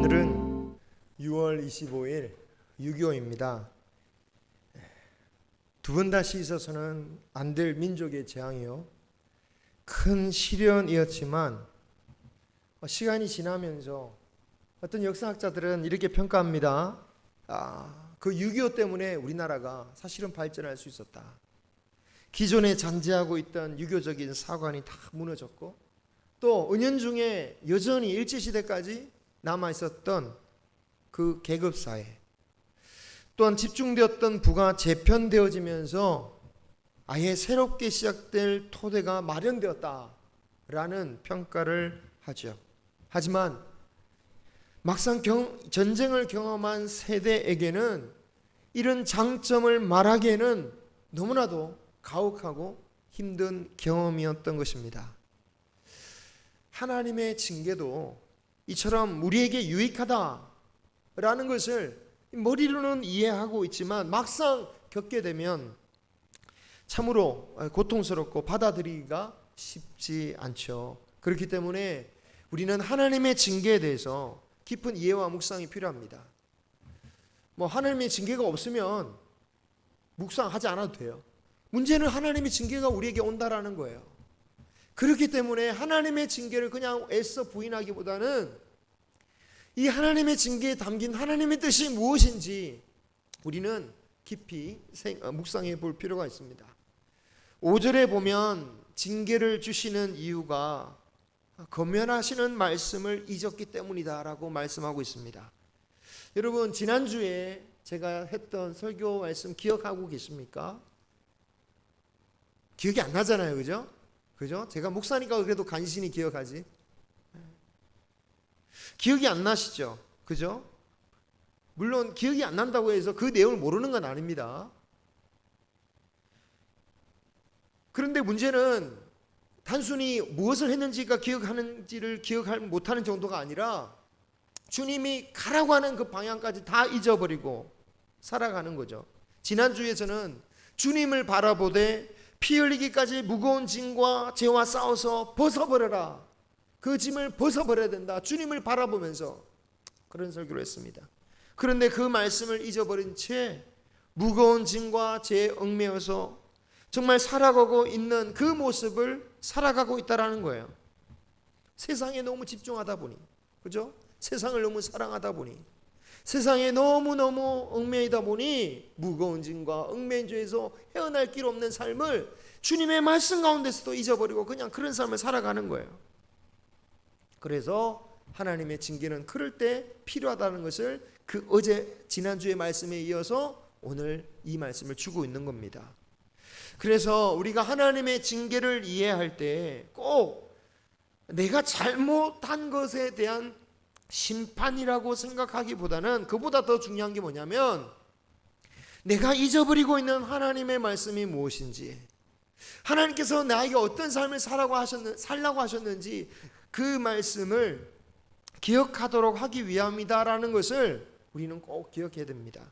오늘은 6월 25일 6.25입니다. 두 번 다시 있어서는 안 될 민족의 재앙이요, 큰 시련이었지만 시간이 지나면서 어떤 역사학자들은 이렇게 평가합니다. 그 6.25 때문에 우리나라가 사실은 발전할 수 있었다. 기존에 잔재하고 있던 유교적인 사관이 다 무너졌고, 또 은연중에 여전히 일제시대까지 남아있었던 그 계급사회, 또한 집중되었던 부가 재편되어지면서 아예 새롭게 시작될 토대가 마련되었다라는 평가를 하죠. 하지만 막상 전쟁을 경험한 세대에게는 이런 장점을 말하기에는 너무나도 가혹하고 힘든 경험이었던 것입니다. 하나님의 징계도 이처럼 우리에게 유익하다라는 것을 머리로는 이해하고 있지만 막상 겪게 되면 참으로 고통스럽고 받아들이기가 쉽지 않죠. 그렇기 때문에 우리는 하나님의 징계에 대해서 깊은 이해와 묵상이 필요합니다. 하나님의 징계가 없으면 묵상하지 않아도 돼요. 문제는 하나님의 징계가 우리에게 온다라는 거예요. 그렇기 때문에 하나님의 징계를 그냥 애써 부인하기보다는 이 하나님의 징계에 담긴 하나님의 뜻이 무엇인지 우리는 깊이 묵상해 볼 필요가 있습니다. 5절에 보면 징계를 주시는 이유가 검면하시는 말씀을 잊었기 때문이다라고 말씀하고 있습니다. 여러분, 지난주에 제가 했던 설교 말씀 기억하고 계십니까? 기억이 안 나잖아요, 그죠? 제가 목사니까 그래도 간신히 기억하지. 기억이 안 나시죠? 그죠? 물론 기억이 안 난다고 해서 그 내용을 모르는 건 아닙니다. 그런데 문제는 단순히 무엇을 했는지가 기억하는지를 기억을 못하는 정도가 아니라 주님이 가라고 하는 그 방향까지 다 잊어버리고 살아가는 거죠. 지난주에 저는 주님을 바라보되 피 흘리기까지 무거운 짐과 죄와 싸워서 벗어버려라, 그 짐을 벗어버려야 된다, 주님을 바라보면서 그런 설교를 했습니다. 그런데 그 말씀을 잊어버린 채 무거운 짐과 죄에 얽매여서 정말 살아가고 있는 그 모습을 살아가고 있다라는 거예요. 세상에 너무 집중하다 보니, 그죠? 세상을 너무 사랑하다 보니, 세상에 너무너무 얽매이다 보니 무거운 짐과 얽매인 죄에서 헤어날 길 없는 삶을 주님의 말씀 가운데서도 잊어버리고 그냥 그런 삶을 살아가는 거예요. 그래서 하나님의 징계는 그럴 때 필요하다는 것을 지난주의 말씀에 이어서 오늘 이 말씀을 주고 있는 겁니다. 그래서 우리가 하나님의 징계를 이해할 때 꼭 내가 잘못한 것에 대한 심판이라고 생각하기보다는 그보다 더 중요한 게 뭐냐면 내가 잊어버리고 있는 하나님의 말씀이 무엇인지, 하나님께서 나에게 어떤 삶을 살라고 하셨는지 그 말씀을 기억하도록 하기 위함이다라는 것을 우리는 꼭 기억해야 됩니다.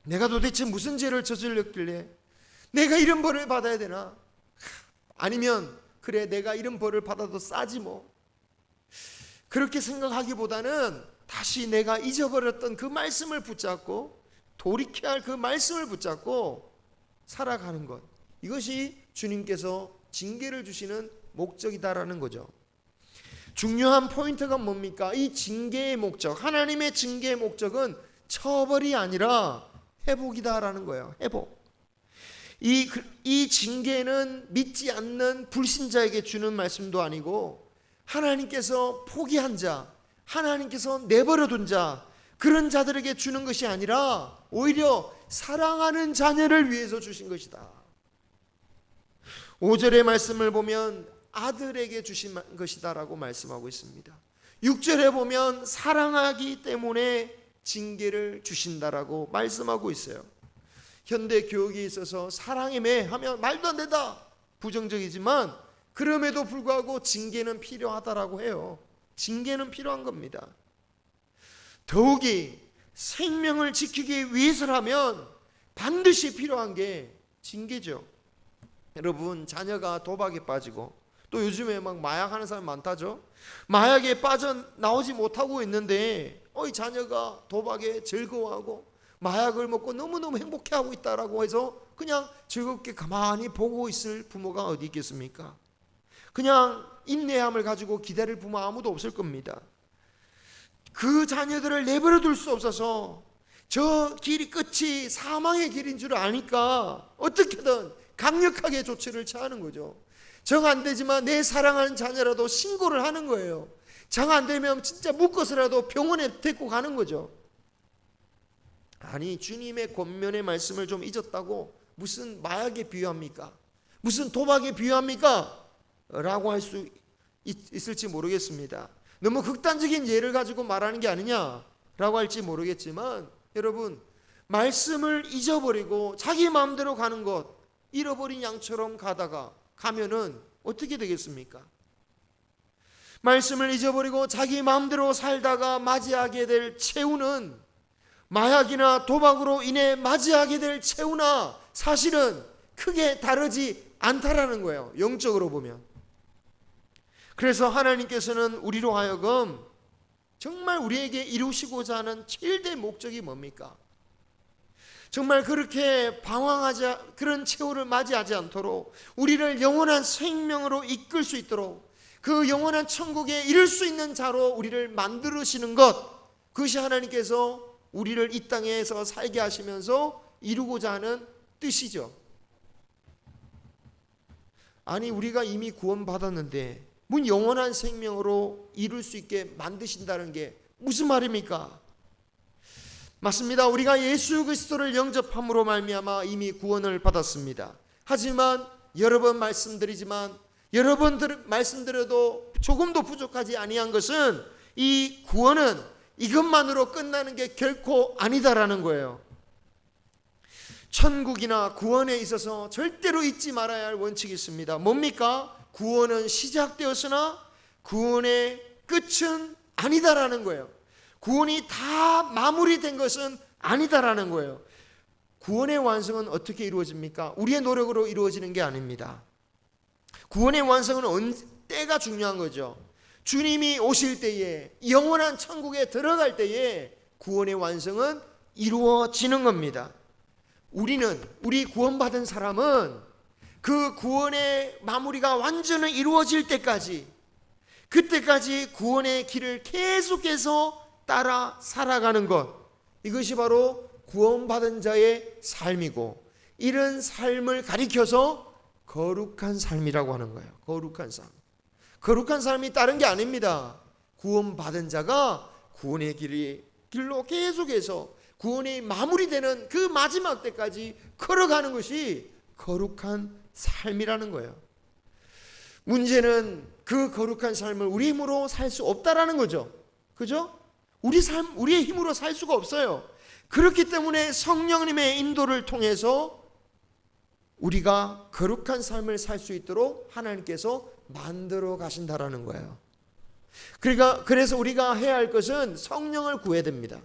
내가 도대체 무슨 죄를 저질렀길래 내가 이런 벌을 받아야 되나? 아니면 그래, 내가 이런 벌을 받아도 싸지 뭐. 그렇게 생각하기보다는 다시 내가 잊어버렸던 그 말씀을 붙잡고 돌이켜야 할 그 말씀을 붙잡고 살아가는 것, 이것이 주님께서 징계를 주시는 목적이다라는 거죠. 중요한 포인트가 뭡니까? 이 징계의 목적, 하나님의 징계의 목적은 처벌이 아니라 회복이다라는 거예요. 회복. 이 징계는 믿지 않는 불신자에게 주는 말씀도 아니고 하나님께서 포기한 자, 하나님께서 내버려둔 자, 그런 자들에게 주는 것이 아니라 오히려 사랑하는 자녀를 위해서 주신 것이다. 5절의 말씀을 보면 아들에게 주신 것이다라고 말씀하고 있습니다. 6절에 보면 사랑하기 때문에 징계를 주신다라고 말씀하고 있어요. 현대 교육에 있어서 사랑에 매하면 말도 안 된다, 부정적이지만 그럼에도 불구하고 징계는 필요하다라고 해요. 징계는 필요한 겁니다. 더욱이 생명을 지키기 위해서라면 반드시 필요한 게 징계죠. 여러분, 자녀가 도박에 빠지고 또 요즘에 막 마약하는 사람 많다죠. 마약에 빠져나오지 못하고 있는데 이 자녀가 도박에 즐거워하고 마약을 먹고 너무너무 행복해하고 있다라고 해서 그냥 즐겁게 가만히 보고 있을 부모가 어디 있겠습니까? 그냥 인내함을 가지고 기다릴 부모 아무도 없을 겁니다. 그 자녀들을 내버려 둘 수 없어서 저 길이 끝이 사망의 길인 줄 아니까 어떻게든 강력하게 조치를 취하는 거죠. 정 안 되지만 내 사랑하는 자녀라도 신고를 하는 거예요. 정 안 되면 진짜 묶어서라도 병원에 데리고 가는 거죠. 아니, 주님의 권면의 말씀을 좀 잊었다고 무슨 마약에 비유합니까? 무슨 도박에 비유합니까? 라고 할 수 있을지 모르겠습니다. 너무 극단적인 예를 가지고 말하는 게 아니냐라고 할지 모르겠지만, 여러분, 말씀을 잊어버리고 자기 마음대로 가는 것, 잃어버린 양처럼 가면은 어떻게 되겠습니까? 말씀을 잊어버리고 자기 마음대로 살다가 맞이하게 될 최후는 마약이나 도박으로 인해 맞이하게 될 최후나 사실은 크게 다르지 않다라는 거예요. 영적으로 보면. 그래서 하나님께서는 우리로 하여금 정말 우리에게 이루시고자 하는 최대 목적이 뭡니까? 정말 그렇게 방황하지, 그런 최후를 맞이하지 않도록 우리를 영원한 생명으로 이끌 수 있도록 그 영원한 천국에 이를 수 있는 자로 우리를 만들으시는 것, 그것이 하나님께서 우리를 이 땅에서 살게 하시면서 이루고자 하는 뜻이죠. 아니, 우리가 이미 구원받았는데 문 영원한 생명으로 이룰 수 있게 만드신다는 게 무슨 말입니까? 맞습니다. 우리가 예수 그리스도를 영접함으로 말미암아 이미 구원을 받았습니다. 하지만 여러 번 말씀드리지만 여러 번 말씀드려도 조금도 부족하지 아니한 것은 이 구원은 이것만으로 끝나는 게 결코 아니다라는 거예요. 천국이나 구원에 있어서 절대로 잊지 말아야 할 원칙이 있습니다. 뭡니까? 구원은 시작되었으나 구원의 끝은 아니다라는 거예요. 구원이 다 마무리된 것은 아니다라는 거예요. 구원의 완성은 어떻게 이루어집니까? 우리의 노력으로 이루어지는 게 아닙니다. 구원의 완성은 때가 중요한 거죠. 주님이 오실 때에, 영원한 천국에 들어갈 때에 구원의 완성은 이루어지는 겁니다. 우리 구원받은 사람은 그 구원의 마무리가 완전히 이루어질 때까지, 그때까지 구원의 길을 계속해서 따라 살아가는 것, 이것이 바로 구원받은 자의 삶이고, 이런 삶을 가리켜서 거룩한 삶이라고 하는 거예요. 거룩한 삶. 거룩한 삶이 다른 게 아닙니다. 구원받은 자가 구원의 길로 계속해서 구원이 마무리되는 그 마지막 때까지 걸어가는 것이 거룩한 삶이라는 거예요. 문제는 그 거룩한 삶을 우리 힘으로 살 수 없다라는 거죠. 그죠? 우리의 힘으로 살 수가 없어요. 그렇기 때문에 성령님의 인도를 통해서 우리가 거룩한 삶을 살 수 있도록 하나님께서 만들어 가신다라는 거예요. 그래서 우리가 해야 할 것은 성령을 구해야 됩니다.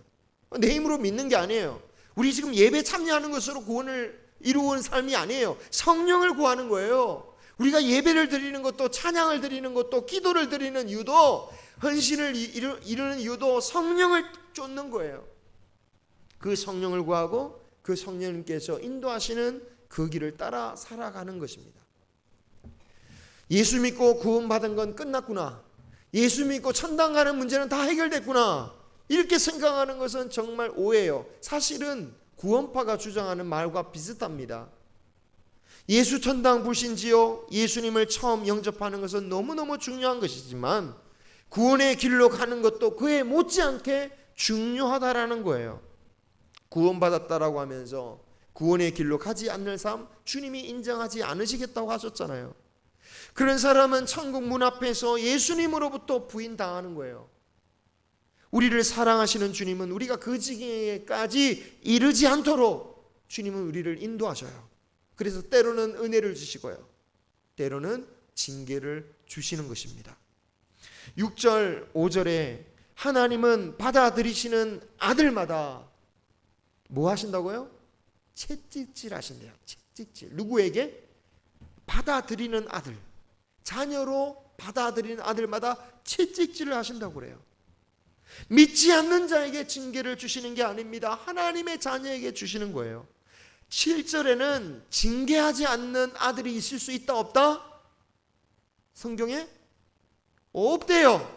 내 힘으로 믿는 게 아니에요. 우리 지금 예배 참여하는 것으로 구원을 이루는 삶이 아니에요. 성령을 구하는 거예요. 우리가 예배를 드리는 것도, 찬양을 드리는 것도, 기도를 드리는 이유도, 헌신을 이루는 이유도 성령을 쫓는 거예요. 그 성령을 구하고 그 성령님께서 인도하시는 그 길을 따라 살아가는 것입니다. 예수 믿고 구원받은 건 끝났구나, 예수 믿고 천당 가는 문제는 다 해결됐구나, 이렇게 생각하는 것은 정말 오해예요. 사실은 구원파가 주장하는 말과 비슷합니다. 예수 천당 불신지요, 예수님을 처음 영접하는 것은 너무너무 중요한 것이지만 구원의 길로 가는 것도 그에 못지않게 중요하다라는 거예요. 구원받았다라고 하면서 구원의 길로 가지 않는 삶, 주님이 인정하지 않으시겠다고 하셨잖아요. 그런 사람은 천국 문 앞에서 예수님으로부터 부인당하는 거예요. 우리를 사랑하시는 주님은 우리가 그 지경에까지 이르지 않도록 주님은 우리를 인도하셔요. 그래서 때로는 은혜를 주시고요, 때로는 징계를 주시는 것입니다. 6절 5절에 하나님은 받아들이시는 아들마다 뭐 하신다고요? 채찍질 하신대요. 채찍질. 누구에게? 받아들이는 아들. 자녀로 받아들이는 아들마다 채찍질을 하신다고 그래요. 믿지 않는 자에게 징계를 주시는 게 아닙니다. 하나님의 자녀에게 주시는 거예요. 7절에는 징계하지 않는 아들이 있을 수 있다 없다? 성경에 없대요.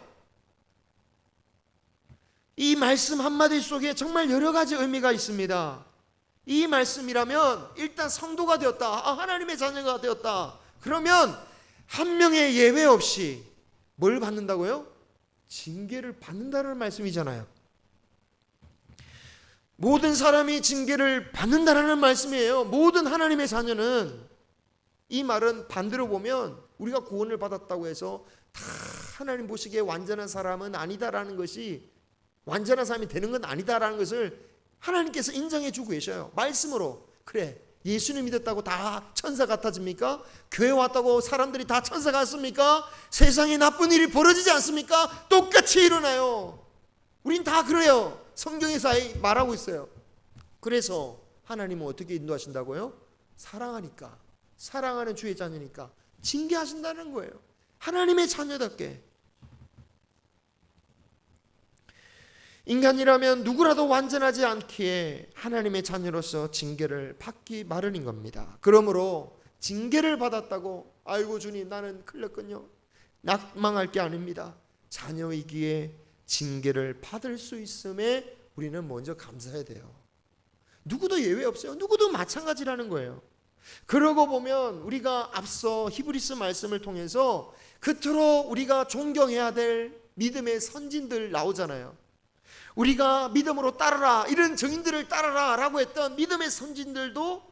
이 말씀 한마디 속에 정말 여러 가지 의미가 있습니다. 이 말씀이라면 일단 성도가 되었다, 하나님의 자녀가 되었다, 그러면 한 명의 예외 없이 뭘 받는다고요? 징계를 받는다는 말씀이잖아요. 모든 사람이 징계를 받는다는 말씀이에요. 모든 하나님의 자녀는. 이 말은 반대로 보면 우리가 구원을 받았다고 해서 다 하나님 보시기에 완전한 사람은 아니다라는 것이, 완전한 사람이 되는 건 아니다라는 것을 하나님께서 인정해 주고 계셔요. 말씀으로. 그래, 예수님 믿었다고 다 천사 같아집니까? 교회 왔다고 사람들이 다 천사 같습니까? 세상에 나쁜 일이 벌어지지 않습니까? 똑같이 일어나요. 우린 다 그래요. 성경에서 말하고 있어요. 그래서 하나님은 어떻게 인도하신다고요? 사랑하니까, 사랑하는 주의 자녀니까 징계하신다는 거예요. 하나님의 자녀답게. 인간이라면 누구라도 완전하지 않기에 하나님의 자녀로서 징계를 받기 마련인 겁니다. 그러므로 징계를 받았다고 아이고 주님 나는 큰일 났군요, 낙망할 게 아닙니다. 자녀이기에 징계를 받을 수 있음에 우리는 먼저 감사해야 돼요. 누구도 예외 없어요. 누구도 마찬가지라는 거예요. 그러고 보면 우리가 앞서 히브리서 말씀을 통해서 그토록 우리가 존경해야 될 믿음의 선진들 나오잖아요. 우리가 믿음으로 따르라, 이런 증인들을 따르라 라고 했던 믿음의 선진들도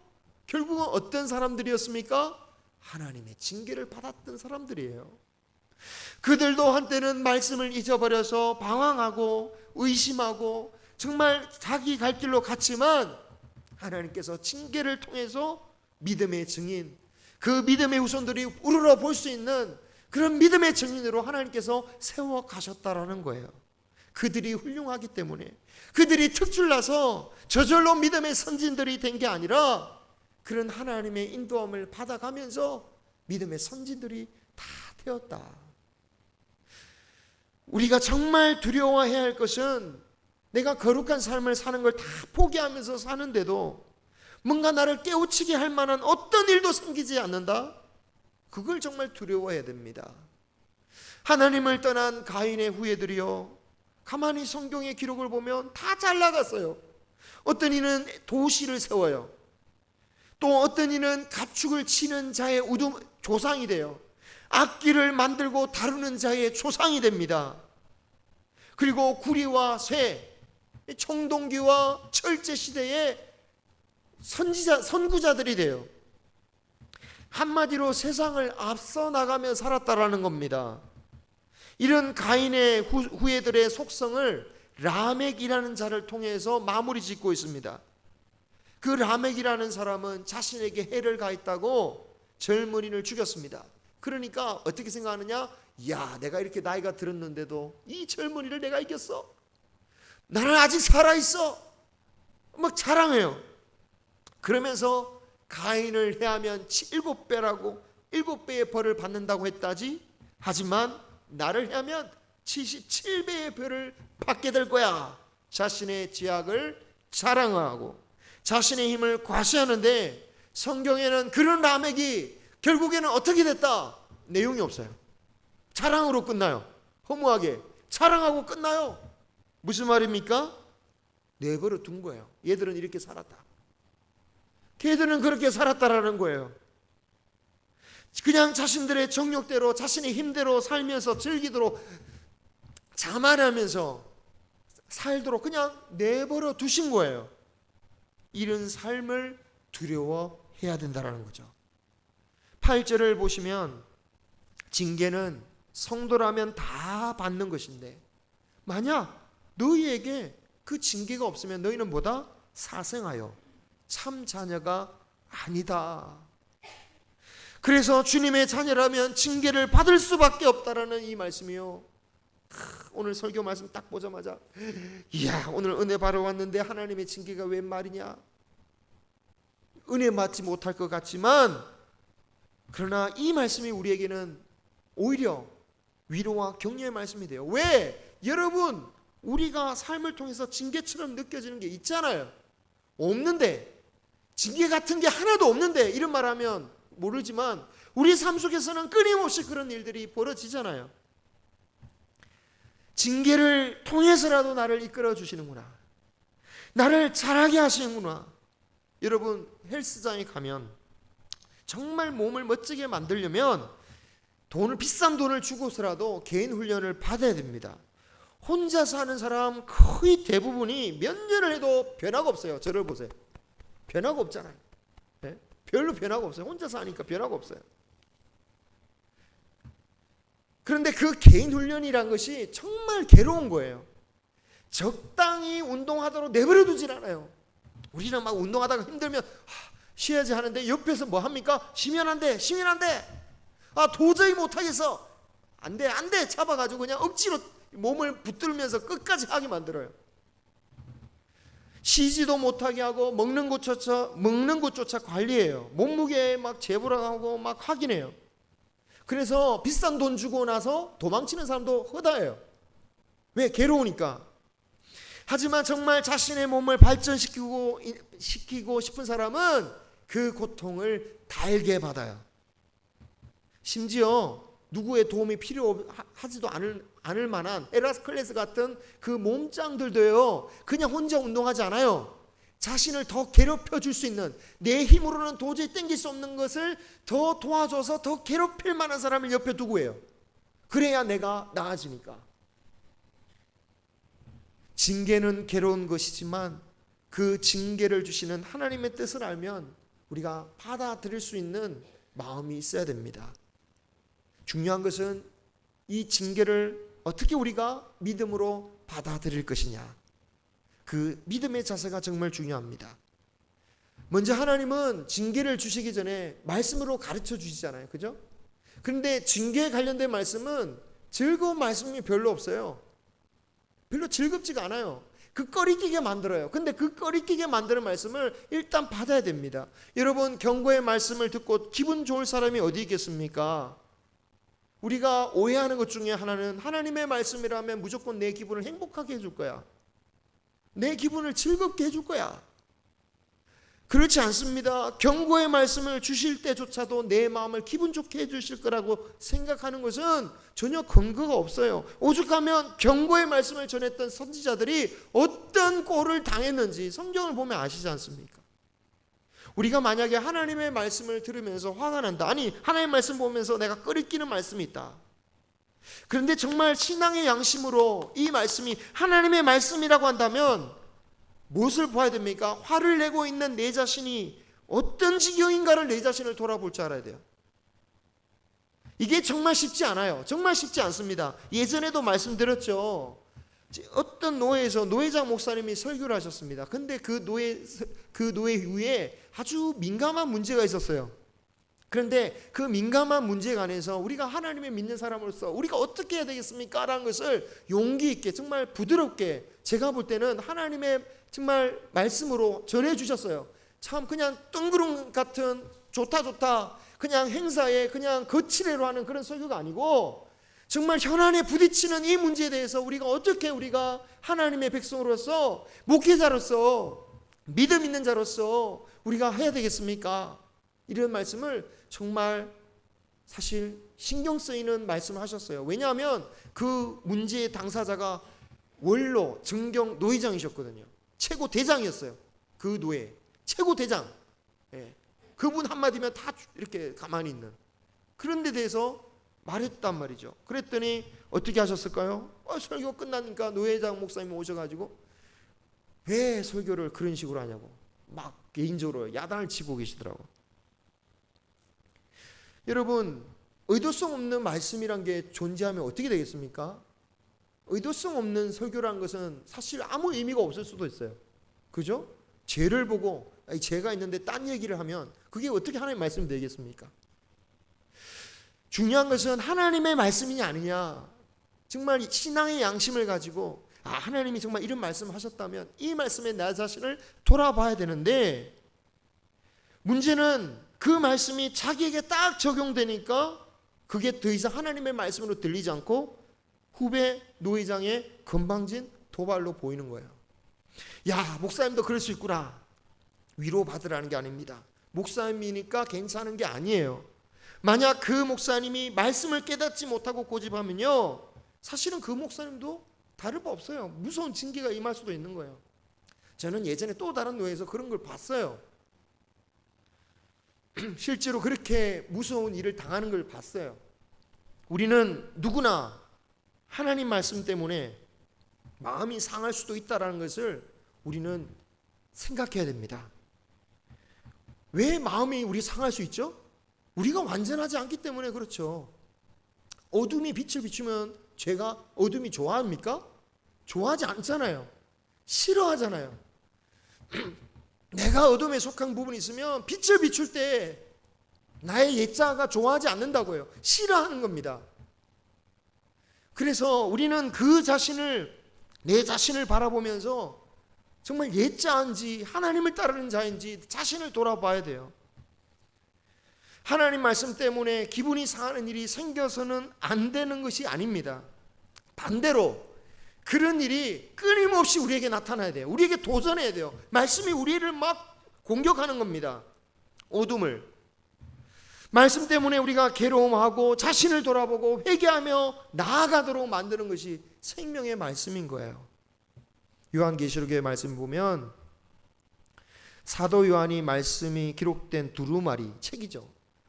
결국은 어떤 사람들이었습니까? 하나님의 징계를 받았던 사람들이에요. 그들도 한때는 말씀을 잊어버려서 방황하고 의심하고 정말 자기 갈 길로 갔지만 하나님께서 징계를 통해서 믿음의 증인, 그 믿음의 후손들이 우러러 볼 수 있는 그런 믿음의 증인으로 하나님께서 세워 가셨다라는 거예요. 그들이 훌륭하기 때문에, 그들이 특출나서 저절로 믿음의 선진들이 된 게 아니라 그런 하나님의 인도함을 받아가면서 믿음의 선진들이 다 되었다. 우리가 정말 두려워해야 할 것은 내가 거룩한 삶을 사는 걸 다 포기하면서 사는데도 뭔가 나를 깨우치게 할 만한 어떤 일도 생기지 않는다? 그걸 정말 두려워해야 됩니다. 하나님을 떠난 가인의 후예들이요, 가만히 성경의 기록을 보면 다 잘 나갔어요. 어떤 이는 도시를 세워요. 또 어떤 이는 가축을 치는 자의 조상이 돼요. 악기를 만들고 다루는 자의 조상이 됩니다. 그리고 구리와 쇠, 청동기와 철제 시대의 선구자들이 돼요. 한마디로 세상을 앞서 나가며 살았다라는 겁니다. 이런 가인의 후예들의 속성을 라멕이라는 자를 통해서 마무리 짓고 있습니다. 그 라멕이라는 사람은 자신에게 해를 가했다고 젊은이를 죽였습니다. 그러니까 어떻게 생각하느냐? 야, 내가 이렇게 나이가 들었는데도 이 젊은이를 내가 이겼어, 나는 아직 살아있어, 막 자랑해요. 그러면서 가인을 해하면 7배라고 7배의 벌을 받는다고 했다지. 하지만 나를 해하면 77배의 벌을 받게 될 거야. 자신의 지약을 자랑하고 자신의 힘을 과시하는데, 성경에는 그런 라멕이 결국에는 어떻게 됐다? 내용이 없어요. 자랑으로 끝나요. 허무하게 자랑하고 끝나요. 무슨 말입니까? 내버려 둔 거예요. 얘들은 이렇게 살았다, 걔들은 그렇게 살았다라는 거예요. 그냥 자신들의 정욕대로 자신의 힘대로 살면서 즐기도록 자만하면서 살도록 그냥 내버려 두신 거예요. 이런 삶을 두려워해야 된다는 거죠. 8절을 보시면 징계는 성도라면 다 받는 것인데 만약 너희에게 그 징계가 없으면 너희는 뭐다? 사생하여 참 자녀가 아니다. 그래서 주님의 자녀라면 징계를 받을 수밖에 없다라는 이 말씀이요. 오늘 설교 말씀 딱 보자마자 이야, 오늘 은혜 받으러 왔는데 하나님의 징계가 웬 말이냐, 은혜 받지 못할 것 같지만, 그러나 이 말씀이 우리에게는 오히려 위로와 격려의 말씀이 돼요. 왜? 여러분, 우리가 삶을 통해서 징계처럼 느껴지는 게 있잖아요. 없는데, 징계 같은 게 하나도 없는데 이런 말하면 모르지만 우리 삶 속에서는 끊임없이 그런 일들이 벌어지잖아요. 징계를 통해서라도 나를 이끌어 주시는구나, 나를 자라게 하시는구나. 여러분, 헬스장에 가면 정말 몸을 멋지게 만들려면 비싼 돈을 주고서라도 개인 훈련을 받아야 됩니다. 혼자서 하는 사람 거의 대부분이 몇 년을 해도 변화가 없어요. 저를 보세요. 변화가 없잖아요. 네? 별로 변화가 없어요. 혼자서 하니까 변화가 없어요. 그런데 그 개인 훈련이란 것이 정말 괴로운 거예요. 적당히 운동하도록 내버려 두질 않아요. 우리는 막 운동하다가 힘들면 쉬어야지 하는데 옆에서 뭐 합니까? 쉬면 안 돼, 쉬면 안 돼. 도저히 못하겠어. 안 돼, 안 돼. 잡아가지고 그냥 억지로 몸을 붙들면서 끝까지 하게 만들어요. 쉬지도 못하게 하고 먹는 것조차 관리해요. 몸무게 막 재보라하고 막 확인해요. 그래서 비싼 돈 주고 나서 도망치는 사람도 허다해요. 왜? 괴로우니까. 하지만 정말 자신의 몸을 발전시키고 싶은 사람은 그 고통을 달게 받아요. 심지어 누구의 도움이 필요하지도 않을 만한 헤라클레스 같은 그 몸짱들도요, 그냥 혼자 운동하지 않아요. 자신을 더 괴롭혀 줄 수 있는, 내 힘으로는 도저히 땡길 수 없는 것을 더 도와줘서 더 괴롭힐 만한 사람을 옆에 두고 해요. 그래야 내가 나아지니까. 징계는 괴로운 것이지만 그 징계를 주시는 하나님의 뜻을 알면 우리가 받아들일 수 있는 마음이 있어야 됩니다. 중요한 것은 이 징계를 어떻게 우리가 믿음으로 받아들일 것이냐, 그 믿음의 자세가 정말 중요합니다. 먼저 하나님은 징계를 주시기 전에 말씀으로 가르쳐 주시잖아요. 그죠? 그런데 징계에 관련된 말씀은 즐거운 말씀이 별로 없어요. 별로 즐겁지가 않아요. 그 꺼리끼게 만들어요. 근데 그 꺼리끼게 만드는 말씀을 일단 받아야 됩니다. 여러분, 경고의 말씀을 듣고 기분 좋을 사람이 어디 있겠습니까? 우리가 오해하는 것 중에 하나는 하나님의 말씀이라면 무조건 내 기분을 행복하게 해줄 거야, 내 기분을 즐겁게 해줄 거야. 그렇지 않습니다. 경고의 말씀을 주실 때조차도 내 마음을 기분 좋게 해주실 거라고 생각하는 것은 전혀 근거가 없어요. 오죽하면 경고의 말씀을 전했던 선지자들이 어떤 꼴을 당했는지 성경을 보면 아시지 않습니까? 우리가 만약에 하나님의 말씀을 들으면서 화가 난다, 아니 하나님의 말씀 보면서 내가 끓이끼는 말씀이 있다, 그런데 정말 신앙의 양심으로 이 말씀이 하나님의 말씀이라고 한다면 무엇을 봐야 됩니까? 화를 내고 있는 내 자신이 어떤 지경인가를 내 자신을 돌아볼 줄 알아야 돼요. 이게 정말 쉽지 않아요. 정말 쉽지 않습니다. 예전에도 말씀드렸죠. 어떤 노예에서 노회장 목사님이 설교를 하셨습니다. 근데 그 노예 후에 아주 민감한 문제가 있었어요. 그런데 그 민감한 문제에 관해서 우리가 하나님을 믿는 사람으로서 우리가 어떻게 해야 되겠습니까? 라는 것을 용기 있게 정말 부드럽게, 제가 볼 때는 하나님의 정말 말씀으로 전해주셨어요. 참 그냥 뜬구름 같은 좋다 그냥 행사에 그냥 거칠애로 하는 그런 설교가 아니고 정말 현안에 부딪히는 이 문제에 대해서 우리가 하나님의 백성으로서, 목회자로서, 믿음 있는 자로서 우리가 해야 되겠습니까? 이런 말씀을 정말 사실 신경 쓰이는 말씀을 하셨어요. 왜냐하면 그 문제의 당사자가 원로, 정경, 노회장이셨거든요. 최고 대장이었어요. 그 노예 최고 대장. 그분 한마디면 다 이렇게 가만히 있는 그런 데 대해서 말했단 말이죠. 그랬더니 어떻게 하셨을까요? 설교 끝나니까 노회장 목사님 오셔가지고 왜 설교를 그런 식으로 하냐고 막 개인적으로 야단을 치고 계시더라고. 여러분, 의도성 없는 말씀이란 게 존재하면 어떻게 되겠습니까? 의도성 없는 설교라는 것은 사실 아무 의미가 없을 수도 있어요. 그죠? 죄를 보고 죄가 있는데 딴 얘기를 하면 그게 어떻게 하나님의 말씀이 되겠습니까? 중요한 것은 하나님의 말씀이냐 아니냐, 정말 신앙의 양심을 가지고 하나님이 정말 이런 말씀을 하셨다면 이 말씀에 나 자신을 돌아봐야 되는데, 문제는 그 말씀이 자기에게 딱 적용되니까 그게 더 이상 하나님의 말씀으로 들리지 않고 후배 노회장의 건방진 도발로 보이는 거예요. 야, 목사님도 그럴 수 있구나. 위로받으라는 게 아닙니다. 목사님이니까 괜찮은 게 아니에요. 만약 그 목사님이 말씀을 깨닫지 못하고 고집하면요, 사실은 그 목사님도 다를 바 없어요. 무서운 징계가 임할 수도 있는 거예요. 저는 예전에 또 다른 노예에서 그런 걸 봤어요. 실제로 그렇게 무서운 일을 당하는 걸 봤어요. 우리는 누구나 하나님 말씀 때문에 마음이 상할 수도 있다는 것을 우리는 생각해야 됩니다. 왜 마음이 우리 상할 수 있죠? 우리가 완전하지 않기 때문에 그렇죠. 어둠이 빛을 비추면 죄가 어둠이 좋아합니까? 좋아하지 않잖아요. 싫어하잖아요. 내가 어둠에 속한 부분이 있으면 빛을 비출 때 나의 옛자가 좋아하지 않는다고요. 싫어하는 겁니다. 그래서 우리는 그 자신을, 내 자신을 바라보면서 정말 옛자인지 하나님을 따르는 자인지 자신을 돌아봐야 돼요. 하나님 말씀 때문에 기분이 상하는 일이 생겨서는 안 되는 것이 아닙니다. 반대로 그런 일이 끊임없이 우리에게 나타나야 돼요. 우리에게 도전해야 돼요. 말씀이 우리를 막 공격하는 겁니다. 어둠을. 말씀 때문에 우리가 괴로움하고 자신을 돌아보고 회개하며 나아가도록 만드는 것이 생명의 말씀인 거예요. 요한계시록의 말씀 보면 사도 요한이 말씀이 기록된 두루마리, 책이죠.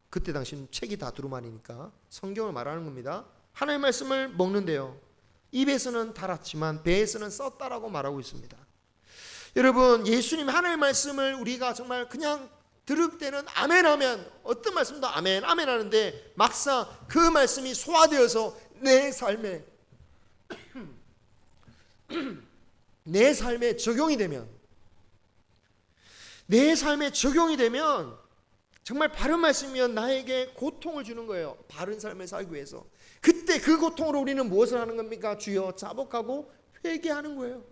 그때 당시는 책이 다 두루마리니까 성경을 말하는 겁니다. 하나님의 말씀을 먹는데요, 입에서는 달았지만 배에서는 썼다라고 말하고 있습니다. 여러분, 예수님 하나님의 말씀을 우리가 정말 그냥 들을 때는 아멘 하면 어떤 말씀도 아멘 아멘 하는데 막상 그 말씀이 소화되어서 내 삶에 적용이 되면, 내 삶에 적용이 되면 정말 바른 말씀이면 나에게 고통을 주는 거예요. 바른 삶을 살기 위해서. 그때 그 고통으로 우리는 무엇을 하는 겁니까? 주여 자복하고 회개하는 거예요.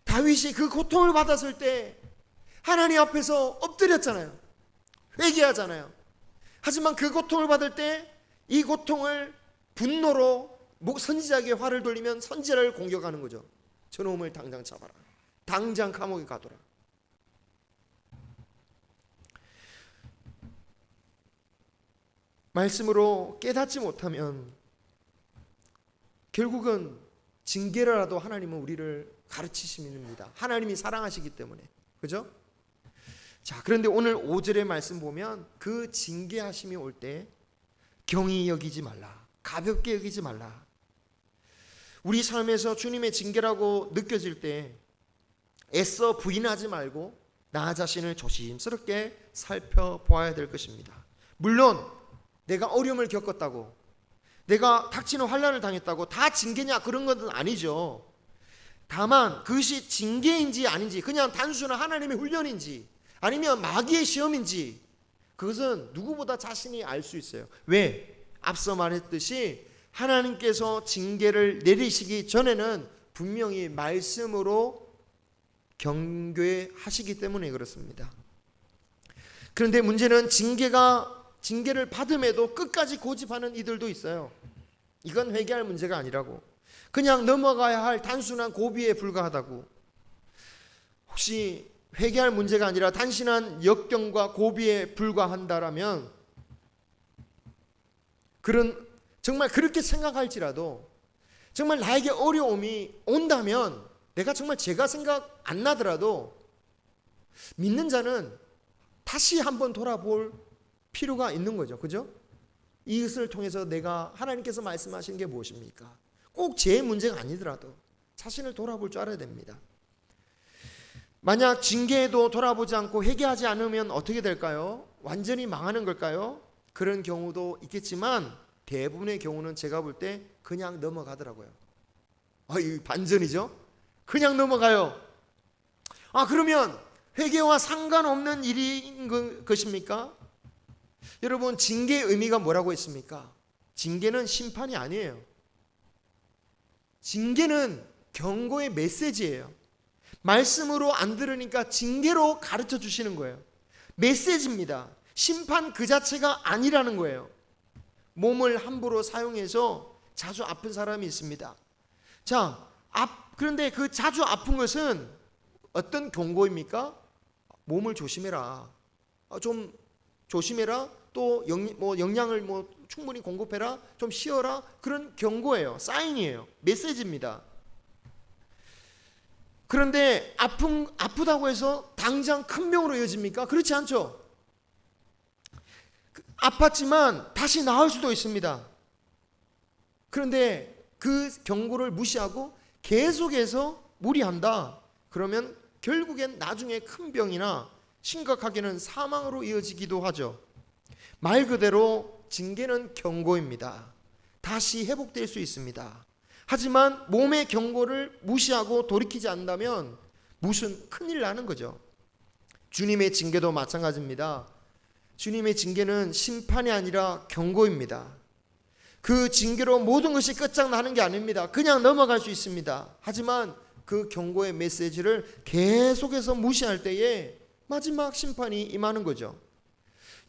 다윗이 그 고통을 받았을 때 하나님 앞에서 엎드렸잖아요. 회개하잖아요. 하지만 그 고통을 받을 때 이 고통을 분노로 선지자에게 화를 돌리면 선지자를 공격하는 거죠. 저놈을 당장 잡아라. 당장 감옥에 가둬라. 말씀으로 깨닫지 못하면 결국은 징계라도 하나님은 우리를 가르치십니다. 하나님이 사랑하시기 때문에. 그죠? 자, 그런데 오늘 5절의 말씀 보면 그 징계하심이 올 때 경히 여기지 말라. 가볍게 여기지 말라. 우리 삶에서 주님의 징계라고 느껴질 때 애써 부인하지 말고 나 자신을 조심스럽게 살펴보아야 될 것입니다. 물론 내가 어려움을 겪었다고, 내가 닥치는 환난을 당했다고 다 징계냐 그런 것은 아니죠. 다만 그것이 징계인지 아닌지, 그냥 단순한 하나님의 훈련인지 아니면 마귀의 시험인지, 그것은 누구보다 자신이 알 수 있어요. 왜? 앞서 말했듯이 하나님께서 징계를 내리시기 전에는 분명히 말씀으로 경계하시기 때문에 그렇습니다. 그런데 문제는 징계를 받음에도 끝까지 고집하는 이들도 있어요. 이건 회개할 문제가 아니라고, 그냥 넘어가야 할 단순한 고비에 불과하다고. 혹시 회개할 문제가 아니라 단순한 역경과 고비에 불과한다라면, 정말 그렇게 생각할지라도, 정말 나에게 어려움이 온다면, 내가 정말 죄가 생각 안 나더라도 믿는 자는 다시 한번 돌아볼 필요가 있는 거죠. 그죠? 이것을 통해서 내가, 하나님께서 말씀하시는 게 무엇입니까? 꼭 죄의 문제가 아니더라도 자신을 돌아볼 줄 알아야 됩니다. 만약 징계에도 돌아보지 않고 회개하지 않으면 어떻게 될까요? 완전히 망하는 걸까요? 그런 경우도 있겠지만 대부분의 경우는 제가 볼 때 그냥 넘어가더라고요. 이 반전이죠? 그냥 넘어가요. 그러면 회개와 상관없는 일인 것입니까? 여러분, 징계의 의미가 뭐라고 했습니까? 징계는 심판이 아니에요. 징계는 경고의 메시지예요. 말씀으로 안 들으니까 징계로 가르쳐 주시는 거예요. 메시지입니다. 심판 그 자체가 아니라는 거예요. 몸을 함부로 사용해서 자주 아픈 사람이 있습니다. 자, 그런데 그 자주 아픈 것은 어떤 경고입니까? 몸을 조심해라. 좀 조심해라. 또 영양을 충분히 공급해라. 좀 쉬어라. 그런 경고예요. 사인이에요. 메시지입니다. 그런데 아프다고 해서 당장 큰 병으로 이어집니까? 그렇지 않죠. 아팠지만 다시 나을 수도 있습니다. 그런데 그 경고를 무시하고 계속해서 무리한다. 그러면 결국엔 나중에 큰 병이나 심각하게는 사망으로 이어지기도 하죠. 말 그대로 징계는 경고입니다. 다시 회복될 수 있습니다. 하지만 몸의 경고를 무시하고 돌이키지 않는다면 무슨 큰일 나는 거죠. 주님의 징계도 마찬가지입니다. 주님의 징계는 심판이 아니라 경고입니다. 그 징계로 모든 것이 끝장나는 게 아닙니다. 그냥 넘어갈 수 있습니다. 하지만 그 경고의 메시지를 계속해서 무시할 때에 마지막 심판이 임하는 거죠.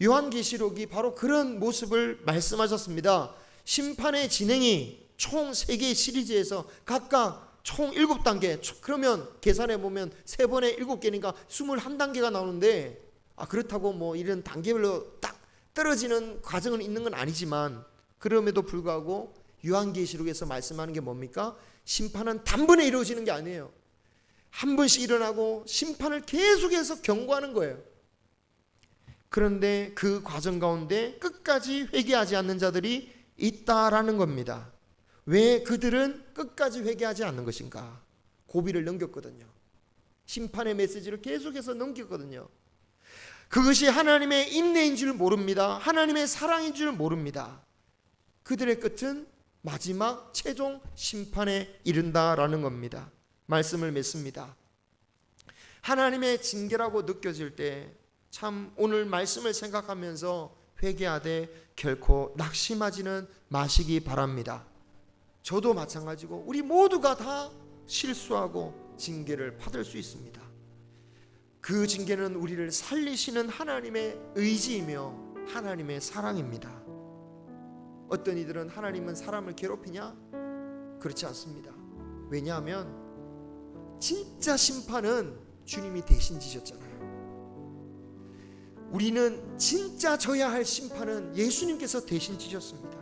요한계시록이 바로 그런 모습을 말씀하셨습니다. 심판의 진행이 총 3개의 시리즈에서 각각 총 7단계, 그러면 계산해 보면 3번에 7개니까 21단계가 나오는데, 그렇다고 이런 단계별로 딱 떨어지는 과정은 있는 건 아니지만, 그럼에도 불구하고 요한계시록에서 말씀하는 게 뭡니까? 심판은 단번에 이루어지는 게 아니에요. 한 번씩 일어나고 심판을 계속해서 경고하는 거예요. 그런데 그 과정 가운데 끝까지 회개하지 않는 자들이 있다라는 겁니다. 왜 그들은 끝까지 회개하지 않는 것인가? 고비를 넘겼거든요. 심판의 메시지를 계속해서 넘겼거든요. 그것이 하나님의 인내인 줄 모릅니다. 하나님의 사랑인 줄 모릅니다. 그들의 끝은 마지막 최종 심판에 이른다라는 겁니다. 말씀을 맺습니다. 하나님의 징계라고 느껴질 때 참 오늘 말씀을 생각하면서 회개하되 결코 낙심하지는 마시기 바랍니다. 저도 마찬가지고 우리 모두가 다 실수하고 징계를 받을 수 있습니다. 그 징계는 우리를 살리시는 하나님의 의지이며 하나님의 사랑입니다. 어떤 이들은 하나님은 사람을 괴롭히냐? 그렇지 않습니다. 왜냐하면 진짜 심판은 주님이 대신 지셨잖아요. 우리는 진짜 져야 할 심판은 예수님께서 대신 지셨습니다.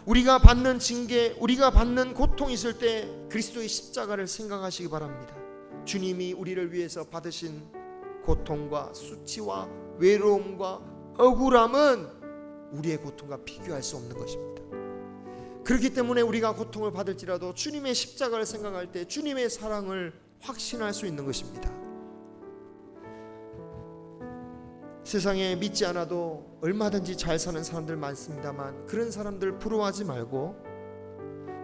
우리가 받는 징계, 우리가 받는 고통이 있을 때 그리스도의 십자가를 생각하시기 바랍니다. 주님이 우리를 위해서 받으신 고통과 수치와 외로움과 억울함은 우리의 고통과 비교할 수 없는 것입니다. 그렇기 때문에 우리가 고통을 받을지라도 주님의 십자가를 생각할 때 주님의 사랑을 확신할 수 있는 것입니다. 세상에 믿지 않아도 얼마든지 잘 사는 사람들 많습니다만 그런 사람들 부러워하지 말고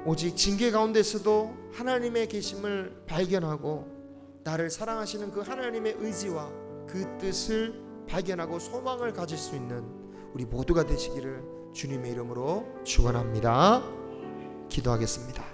오직 징계 가운데서도 하나님의 계심을 발견하고 나를 사랑하시는 그 하나님의 의지와 그 뜻을 발견하고 소망을 가질 수 있는 우리 모두가 되시기를 주님의 이름으로 축원합니다. 기도하겠습니다.